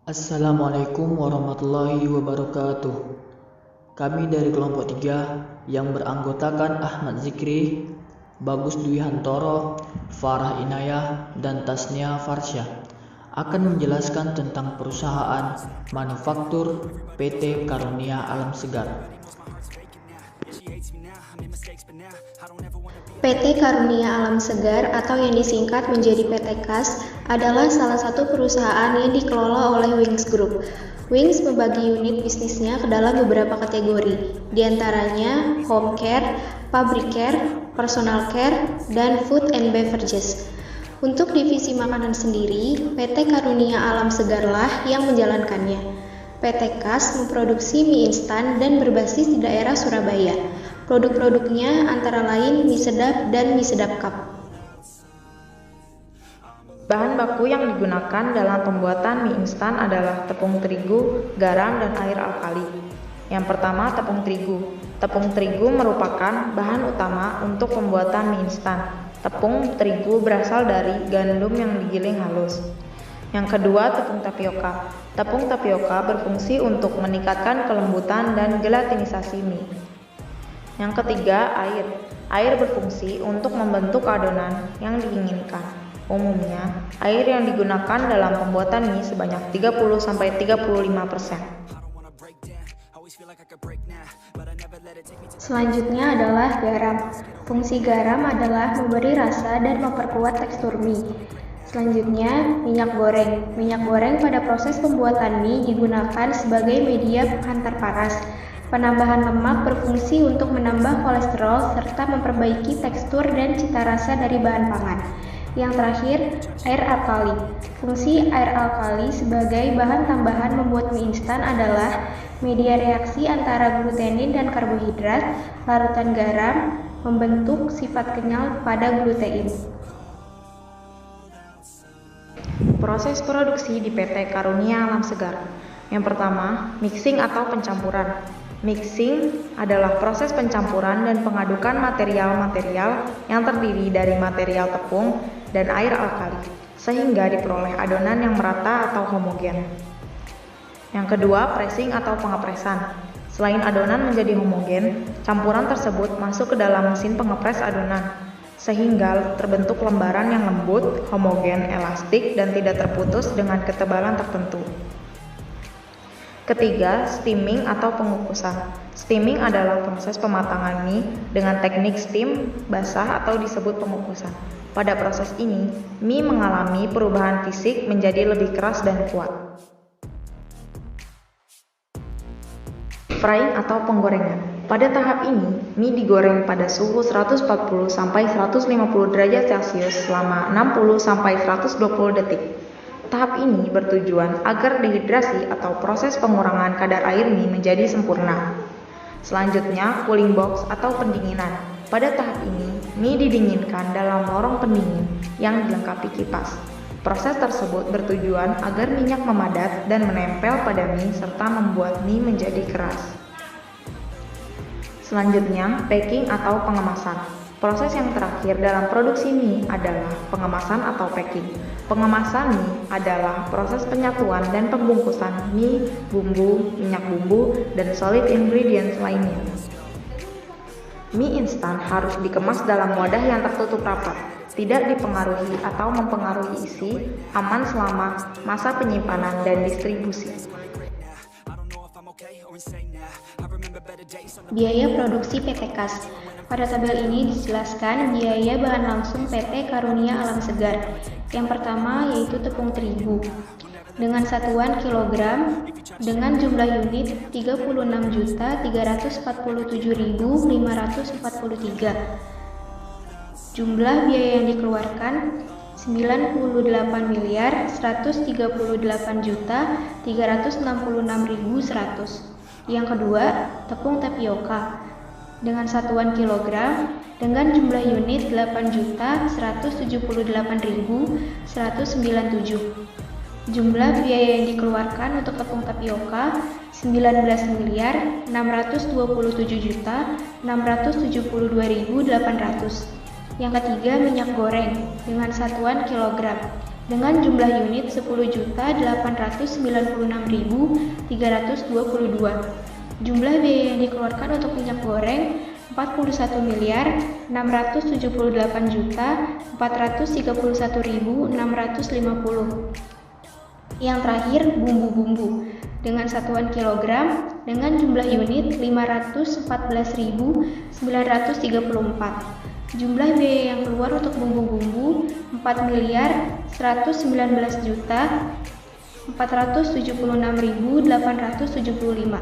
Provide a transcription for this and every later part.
Assalamualaikum warahmatullahi wabarakatuh. Kami dari kelompok 3 yang beranggotakan Ahmad Zikri, Bagus Dwi Hantoro, Farah Inayah, dan Tasnia Farsya akan menjelaskan tentang perusahaan manufaktur PT Karunia Alam Segar. PT Karunia Alam Segar atau yang disingkat menjadi PT KAS adalah salah satu perusahaan yang dikelola oleh Wings Group. Wings membagi unit bisnisnya ke dalam beberapa kategori, diantaranya home care, public care, personal care, dan food and beverages. Untuk divisi makanan sendiri, PT Karunia Alam Segarlah yang menjalankannya. PT KAS memproduksi mie instan dan berbasis di daerah Surabaya. Produk-produknya antara lain mie sedap dan mie sedap cup. Bahan baku yang digunakan dalam pembuatan mie instan adalah tepung terigu, garam, dan air alkali. Yang pertama, tepung terigu. Tepung terigu merupakan bahan utama untuk pembuatan mie instan. Tepung terigu berasal dari gandum yang digiling halus. Yang kedua, tepung tapioka. Tepung tapioka berfungsi untuk meningkatkan kelembutan dan gelatinisasi mie. Yang ketiga, air. Air berfungsi untuk membentuk adonan yang diinginkan. Umumnya, air yang digunakan dalam pembuatan mie sebanyak 30-35%. Selanjutnya adalah garam. Fungsi garam adalah memberi rasa dan memperkuat tekstur mie. Selanjutnya, minyak goreng. Minyak goreng pada proses pembuatan mie digunakan sebagai media penghantar paras. Penambahan lemak berfungsi untuk menambah kolesterol serta memperbaiki tekstur dan cita rasa dari bahan pangan. Yang terakhir, air alkali. Fungsi air alkali sebagai bahan tambahan membuat mie instan adalah media reaksi antara glutenin dan karbohidrat, larutan garam, membentuk sifat kenyal pada glutein. Proses produksi di PT Karunia Alam Segar. Yang pertama, mixing atau pencampuran. Mixing adalah proses pencampuran dan pengadukan material-material yang terdiri dari material tepung dan air alkali, sehingga diperoleh adonan yang merata atau homogen. Yang kedua, pressing atau pengepresan. Selain adonan menjadi homogen, campuran tersebut masuk ke dalam mesin pengepres adonan, sehingga terbentuk lembaran yang lembut, homogen, elastik, dan tidak terputus dengan ketebalan tertentu. Ketiga, steaming atau pengukusan. Steaming adalah proses pematangan mie dengan teknik steam, basah, atau disebut pengukusan. Pada proses ini, mie mengalami perubahan fisik menjadi lebih keras dan kuat. Frying atau penggorengan. Pada tahap ini, mie digoreng pada suhu 140-150 derajat Celcius selama 60-120 detik. Tahap ini bertujuan agar dehidrasi atau proses pengurangan kadar air mie menjadi sempurna. Selanjutnya, cooling box atau pendinginan. Pada tahap ini, mie didinginkan dalam lorong pendingin yang dilengkapi kipas. Proses tersebut bertujuan agar minyak memadat dan menempel pada mie serta membuat mie menjadi keras. Selanjutnya, packing atau pengemasan. Proses yang terakhir dalam produksi mie adalah pengemasan atau packing. Pengemasan mie adalah proses penyatuan dan pembungkusan mie, bumbu, minyak bumbu, dan solid ingredients lainnya. Mie instan harus dikemas dalam wadah yang tertutup rapat, tidak dipengaruhi atau mempengaruhi isi, aman selama masa penyimpanan dan distribusi. Biaya produksi PT KAS. Pada tabel ini dijelaskan biaya bahan langsung PT Karunia Alam Segar. Yang pertama yaitu tepung terigu dengan satuan kilogram dengan jumlah unit 36.347.543. Jumlah biaya yang dikeluarkan 98.368.366.100. Yang kedua, tepung tapioka dengan satuan kilogram dengan jumlah unit 8.178.197. Jumlah biaya yang dikeluarkan untuk tepung tapioka 19.427.672.800. Yang ketiga, minyak goreng dengan satuan kilogram dengan jumlah unit 10.896.322. Jumlah biaya yang dikeluarkan untuk minyak goreng 41.468.431.650. Yang terakhir, bumbu-bumbu dengan satuan kilogram dengan jumlah unit 514.934. Jumlah biaya yang keluar untuk bumbu-bumbu 4.419.476.875.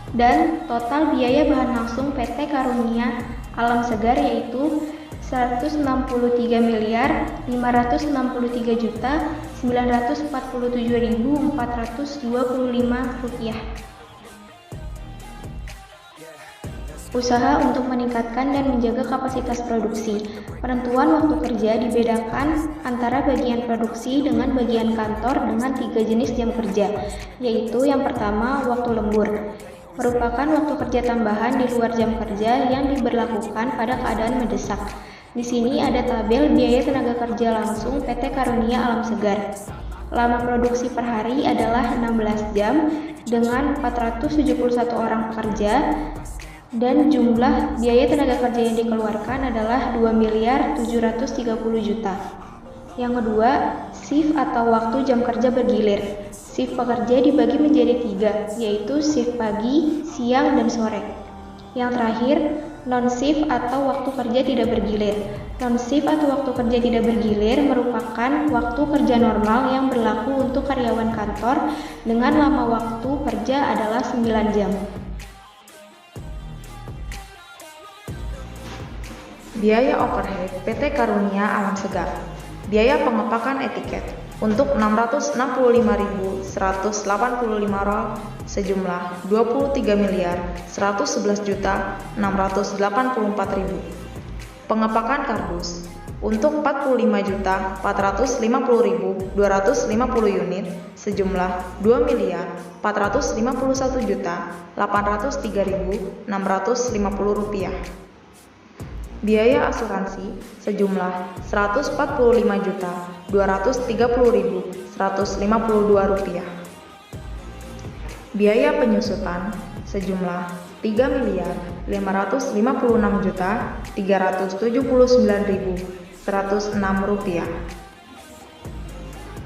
Dan total biaya bahan langsung PT Karunia Alam Segar yaitu 163.547.947.425 rupiah. Usaha untuk meningkatkan dan menjaga kapasitas produksi. Penentuan waktu kerja dibedakan antara bagian produksi dengan bagian kantor dengan 3 jenis jam kerja, yaitu yang pertama waktu lembur, merupakan waktu kerja tambahan di luar jam kerja yang diberlakukan pada keadaan mendesak. Di sini ada tabel biaya tenaga kerja langsung PT Karunia Alam Segar. Lama produksi per hari adalah 16 jam dengan 471 orang pekerja. Dan jumlah biaya tenaga kerja yang dikeluarkan adalah 2.730.000.000. Yang kedua, shift atau waktu jam kerja bergilir. Shift pekerja dibagi menjadi 3, yaitu shift pagi, siang, dan sore. Yang terakhir, non-shift atau waktu kerja tidak bergilir. Non-shift atau waktu kerja tidak bergilir merupakan waktu kerja normal yang berlaku untuk karyawan kantor dengan lama waktu kerja adalah 9 jam. Biaya overhead PT Karunia Alam Segar. Biaya pengepakan etiket untuk 665.185 roll sejumlah 23.111.684.000. Pengepakan kardus untuk 45.450.250 unit sejumlah 2.451.803.650 rupiah. Biaya asuransi sejumlah 145.230.152 rupiah. Biaya penyusutan sejumlah 3.551.379.106 rupiah.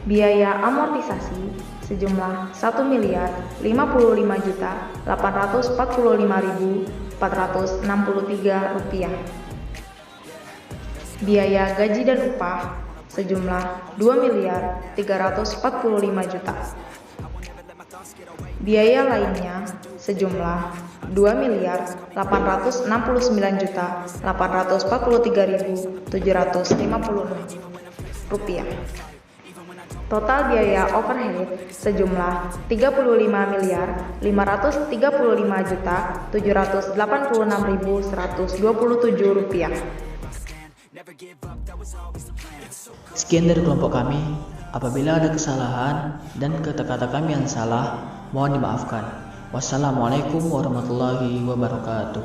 Biaya amortisasi sejumlah 1.545.845.463 rupiah. Biaya gaji dan upah sejumlah 2.345.000.000. Biaya lainnya sejumlah 2.869.843.756 rupiah. Total biaya overhead sejumlah 35.555.786.127 rupiah. Sekian dari kelompok kami. Apabila ada kesalahan dan kata-kata kami yang salah, mohon dimaafkan. Wassalamualaikum warahmatullahi wabarakatuh.